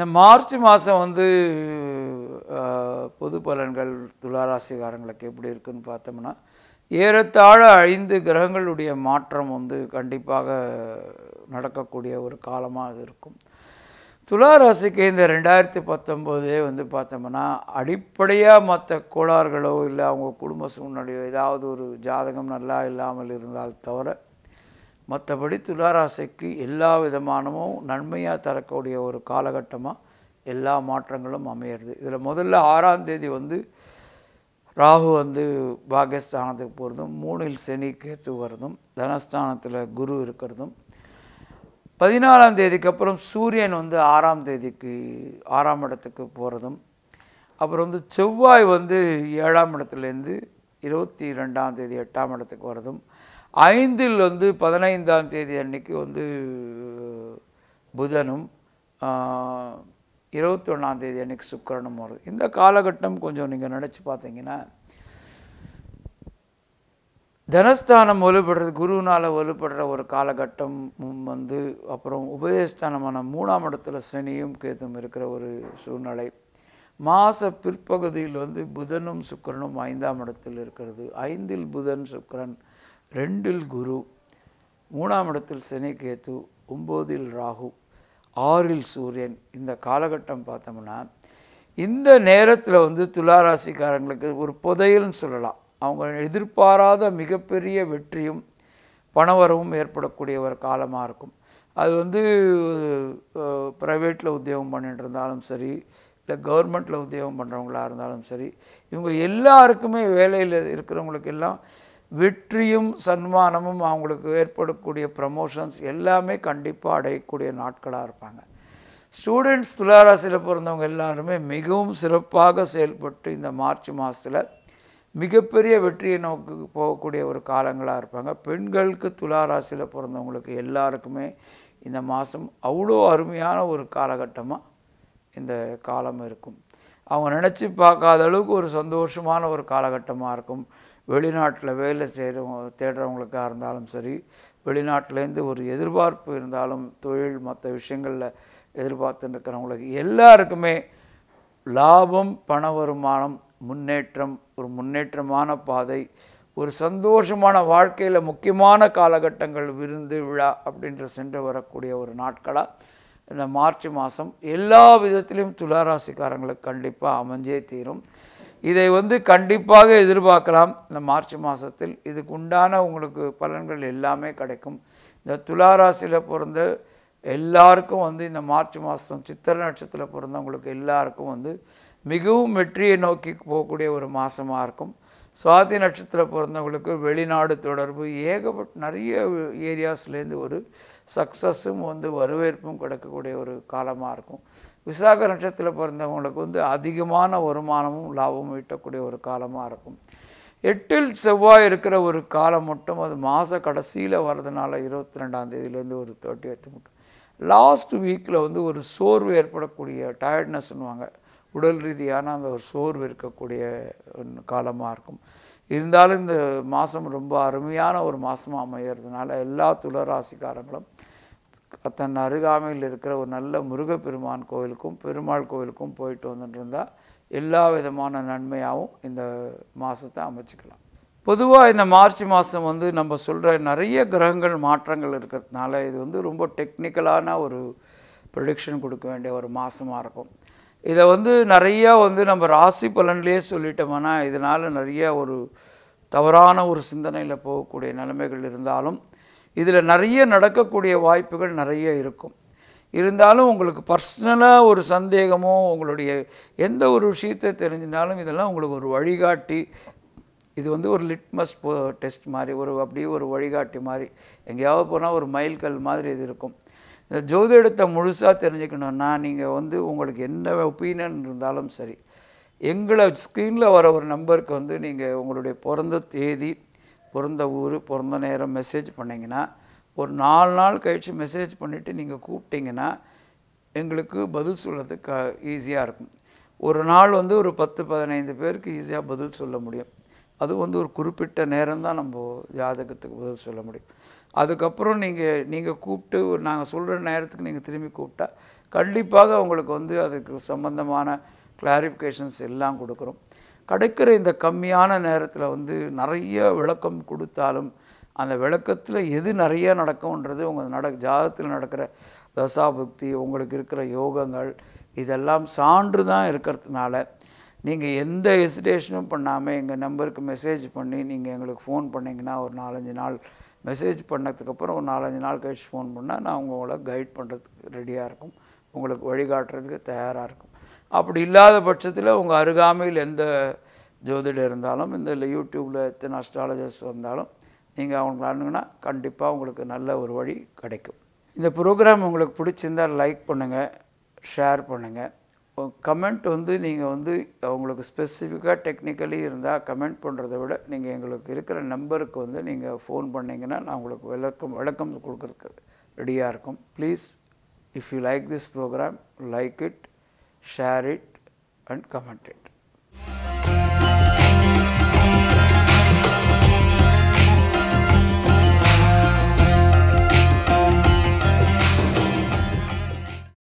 இந்த மார்ச் மாதம் வந்து பொது பலன்கள் துளாராசிக்காரங்களுக்கு எப்படி இருக்குன்னு பார்த்தோம்னா, ஏறத்தாழ 5 கிரகங்களுடைய மாற்றம் வந்து கண்டிப்பாக நடக்கக்கூடிய ஒரு காலமாக அது இருக்கும். துளாராசிக்கு இந்த 2019 வந்து பார்த்தோம்னா, அடிப்படையாக மற்ற கோளாறுகளோ இல்லை அவங்க குடும்ப சூழ்நிலையோ ஏதாவது ஒரு ஜாதகம் நல்லா இல்லாமல் இருந்தால் தவிர, மற்றபடி துளாராசிக்கு எல்லா விதமானமும் நன்மையாக தரக்கூடிய ஒரு காலகட்டமாக எல்லா மாற்றங்களும் அமையிறது. இதில் முதல்ல 6ஆம் தேதி வந்து ராகு வந்து பாகியஸ்தானத்துக்கு போகிறதும், 3இல் சனி கேத்து வருதும், தனஸ்தானத்தில் குரு இருக்கிறதும், 14ஆம் தேதிக்கு அப்புறம் சூரியன் வந்து 6ஆம் தேதிக்கு 6ஆம் இடத்துக்கு போகிறதும், அப்புறம் வந்து செவ்வாய் வந்து 7ஆம் இடத்துலேருந்து 22ஆம் தேதி 8ஆம் இடத்துக்கு வரதும், 5இல் வந்து 15ஆம் தேதி அன்னைக்கு வந்து புதனும், 21ஆம் தேதி அன்னைக்கு சுக்கிரனும் வருது. இந்த காலகட்டம் கொஞ்சம் நீங்கள் நினச்சி பார்த்தீங்கன்னா, தனஸ்தானம் வலுப்படுறது, குருவினால் வலுப்படுற ஒரு காலகட்டம் வந்து, அப்புறம் உபயஸ்தானமான 3ஆம் இடத்துல சனியும் கேதும் இருக்கிற ஒரு சூழ்நிலை, மாத பிற்பகுதியில் வந்து புதனும் சுக்கிரனும் 5ஆம் இடத்தில் இருக்கிறது, 5இல் புதன் சுக்கிரன், 2இல் குரு, 3ஆம் இடத்தில் சனி கேத்து, 9இல் ராகு, 6இல் சூரியன். இந்த காலகட்டம் பார்த்தோம்னா, இந்த நேரத்தில் வந்து துளாராசிக்காரங்களுக்கு ஒரு புதையல்னு சொல்லலாம். அவங்க எதிர்பாராத மிகப்பெரிய வெற்றியும் பணவரவும் ஏற்படக்கூடிய ஒரு காலமாக இருக்கும். அது வந்து ப்ரைவேட்டில் உத்தியோகம் பண்ணிட்டு இருந்தாலும் சரி, இல்லை கவர்மெண்ட்டில் உத்தியோகம் பண்ணுறவங்களாக இருந்தாலும் சரி, இவங்க எல்லாருக்குமே வேலையில் இருக்கிறவங்களுக்கு எல்லாம் வெற்றியும் சன்மானமும் அவங்களுக்கு ஏற்படக்கூடிய ப்ரமோஷன்ஸ் எல்லாமே கண்டிப்பாக அடையக்கூடிய நாட்களாக இருப்பாங்க. ஸ்டூடெண்ட்ஸ் துளாராசியில் பிறந்தவங்க எல்லாருமே மிகவும் சிறப்பாக செயல்பட்டு இந்த மார்ச் மாதத்தில் மிகப்பெரிய வெற்றியை நோக்கி போகக்கூடிய ஒரு காலங்களாக இருப்பாங்க. பெண்களுக்கு துளாராசியில் பிறந்தவங்களுக்கு எல்லாருக்குமே இந்த மாதம் அவ்வளோ அருமையான ஒரு காலகட்டமாக இந்த காலம் இருக்கும். அவங்க நினச்சி பார்க்காத அளவுக்கு ஒரு சந்தோஷமான ஒரு காலகட்டமாக இருக்கும். வெளிநாட்டில் வேலை தேடுறவங்களுக்காக இருந்தாலும் சரி, வெளிநாட்டிலேருந்து ஒரு எதிர்பார்ப்பு இருந்தாலும், தொழில் மற்ற விஷயங்களில் எதிர்பார்த்துன்னு இருக்கிறவங்களுக்கு எல்லாருக்குமே லாபம், பண வருமானம், முன்னேற்றம், ஒரு முன்னேற்றமான பாதை, ஒரு சந்தோஷமான வாழ்க்கையில் முக்கியமான காலகட்டங்கள், விருந்து விழா அப்படின்ற சென்று வரக்கூடிய ஒரு நாட்களாக இந்த மார்ச் மாதம் எல்லா விதத்திலையும் துளாராசிக்காரங்களுக்கு கண்டிப்பாக அமைஞ்சே தீரும். இதை வந்து கண்டிப்பாக எதிர்பார்க்கலாம். இந்த மார்ச் மாதத்தில் இதுக்கு உண்டான உங்களுக்கு பலன்கள் எல்லாமே கிடைக்கும். இந்த துளாராசியில் பிறந்த எல்லாருக்கும் வந்து இந்த மார்ச் மாதம் சித்திரை நட்சத்திரத்தில் பிறந்தவங்களுக்கு எல்லாருக்கும் வந்து மிகவும் வெற்றியை நோக்கி போகக்கூடிய ஒரு மாதமாக இருக்கும். சுவாதி நட்சத்திரம் பிறந்தவங்களுக்கு வெளிநாடு தொடர்பு ஏகப்பட்ட நிறைய ஏரியாஸ்லேருந்து ஒரு சக்ஸஸும் வந்து வரவேற்பும் கிடைக்கக்கூடிய ஒரு காலமாக இருக்கும். விசாக நட்சத்திரத்தில் பிறந்தவங்களுக்கு வந்து அதிகமான வருமானமும் லாபமும் ஈட்டக்கூடிய ஒரு காலமாக இருக்கும். 8இல் செவ்வாய் இருக்கிற ஒரு காலம் மட்டும் அது மாத கடைசியில் வர்றதுனால 22ஆம் தேதியிலேருந்து ஒரு 30th மட்டும் லாஸ்ட் வீக்கில் வந்து ஒரு சோர்வு ஏற்படக்கூடிய டயர்ட்னஸ்ன்னுவாங்க, உடல் ரீதியான அந்த ஒரு சோர்வு இருக்கக்கூடிய காலமாக இருக்கும். இருந்தாலும் இந்த மாதம் ரொம்ப அருமையான ஒரு மாதமாக அமைகிறதுனால எல்லா துளாராசிக்காரங்களும் தன் அருகாமையில் இருக்கிற ஒரு நல்ல முருகப்பெருமான் கோவிலுக்கும் பெருமாள் கோவிலுக்கும் போயிட்டு வந்துட்டு இருந்தால் எல்லா விதமான நன்மையாகவும் இந்த மாதத்தை அமைச்சிக்கலாம். பொதுவாக இந்த மார்ச் மாதம் வந்து நம்ம சொல்கிற நிறைய கிரகங்கள் மாற்றங்கள் இருக்கிறதுனால இது வந்து ரொம்ப டெக்னிக்கலான ஒரு ப்ரெடிக்ஷன் கொடுக்க வேண்டிய ஒரு மாதமாக இருக்கும். இதை வந்து நிறையா வந்து நம்ம ராசி பலன்லேயே சொல்லிட்டோம்னா இதனால் நிறைய ஒரு தவறான ஒரு சிந்தனையில் போகக்கூடிய நிலைமைகள் இருந்தாலும் இதில் நிறைய நடக்கக்கூடிய வாய்ப்புகள் நிறைய இருக்கும். இருந்தாலும் உங்களுக்கு பர்சனலாக ஒரு சந்தேகமோ உங்களுடைய எந்த ஒரு விஷயத்தை தெரிஞ்சினாலும் இதெல்லாம் உங்களுக்கு ஒரு வழிகாட்டி, இது வந்து ஒரு லிட்மஸ் டெஸ்ட் மாதிரி, அப்படியே ஒரு வழிகாட்டி மாதிரி, எங்கேயாவது போனால் ஒரு மைல்கல் மாதிரி இது இருக்கும். இந்த ஜோதிடத்தை முழுசாக தெரிஞ்சுக்கணுன்னா நீங்கள் வந்து உங்களுக்கு என்ன ஒப்பீனியன் இருந்தாலும் சரி, எங்களை ஸ்க்ரீனில் வர ஒரு நம்பருக்கு வந்து நீங்கள் உங்களுடைய பிறந்த தேதி, பிறந்த ஊர், பிறந்த நேரம் மெசேஜ் பண்ணிங்கன்னா ஒரு 4 நாள் கழித்து மெசேஜ் பண்ணிவிட்டு நீங்கள் கூப்பிட்டிங்கன்னா எங்களுக்கு பதில் சொல்கிறதுக்கு ஈஸியாக இருக்கும். ஒரு நாள் வந்து ஒரு 10-15 பேருக்கு ஈஸியாக பதில் சொல்ல முடியும். அது வந்து ஒரு குறிப்பிட்ட நேரம் தான் நம்ம ஜாதகத்துக்கு பதில் சொல்ல முடியும். அதுக்கப்புறம் நீங்கள் கூப்பிட்டு நாங்கள் சொல்கிற நேரத்துக்கு நீங்கள் திரும்பி கூப்பிட்டா கண்டிப்பாக உங்களுக்கு வந்து அதுக்கு சம்பந்தமான கிளாரிஃபிகேஷன்ஸ் எல்லாம் கொடுக்குறோம். கிடைக்கிற இந்த கம்மியான நேரத்தில் வந்து நிறைய விளக்கம் கொடுத்தாலும் அந்த விளக்கத்தில் எது நிறைய நடக்கும்ன்றது உங்கள் ஜாதகத்தில் நடக்கிற தசாபுக்தி, உங்களுக்கு இருக்கிற யோகங்கள் இதெல்லாம் சான்று தான் இருக்கிறதுனால நீங்கள் எந்த ஹெசிடேஷனும் பண்ணாமல் எங்கள் நம்பருக்கு மெசேஜ் பண்ணி நீங்கள் எங்களுக்கு ஃபோன் பண்ணிங்கன்னா ஒரு 4-5 நாள் மெசேஜ் பண்ணதுக்கப்புறம் ஒரு 4-5 நாள் கழிச்சு ஃபோன் பண்ணால் நான் உங்களை கைட் பண்ணுறதுக்கு ரெடியாக இருக்கும், உங்களுக்கு வழிகாட்டுறதுக்கு தயாராக இருக்கும். அப்படி இல்லாத பட்சத்தில் உங்கள் அருகாமையில் எந்த ஜோதிடர் இருந்தாலும் இந்த யூடியூப்பில் எத்தனை அஸ்ட்ராலஜர்ஸ் வந்தாலும் நீங்கள் அவங்களை அணுகுனா கண்டிப்பாக உங்களுக்கு நல்ல ஒரு வழி கிடைக்கும். இந்த ப்ரோக்ராம் உங்களுக்கு பிடிச்சிருந்தால் லைக் பண்ணுங்கள், ஷேர் பண்ணுங்கள். கமெண்ட் வந்து நீங்கள் வந்து உங்களுக்கு ஸ்பெசிஃபிக்காக டெக்னிக்கலி இருந்தால் கமெண்ட் பண்ணுறதை விட நீங்கள் எங்களுக்கு இருக்கிற நம்பருக்கு வந்து நீங்கள் ஃபோன் பண்ணிங்கன்னா நான் உங்களுக்கு விளக்கம் கொடுக்கறதுக்கு ரெடியாக இருக்கும். Please, if you like this programme, like it, share it and comment it.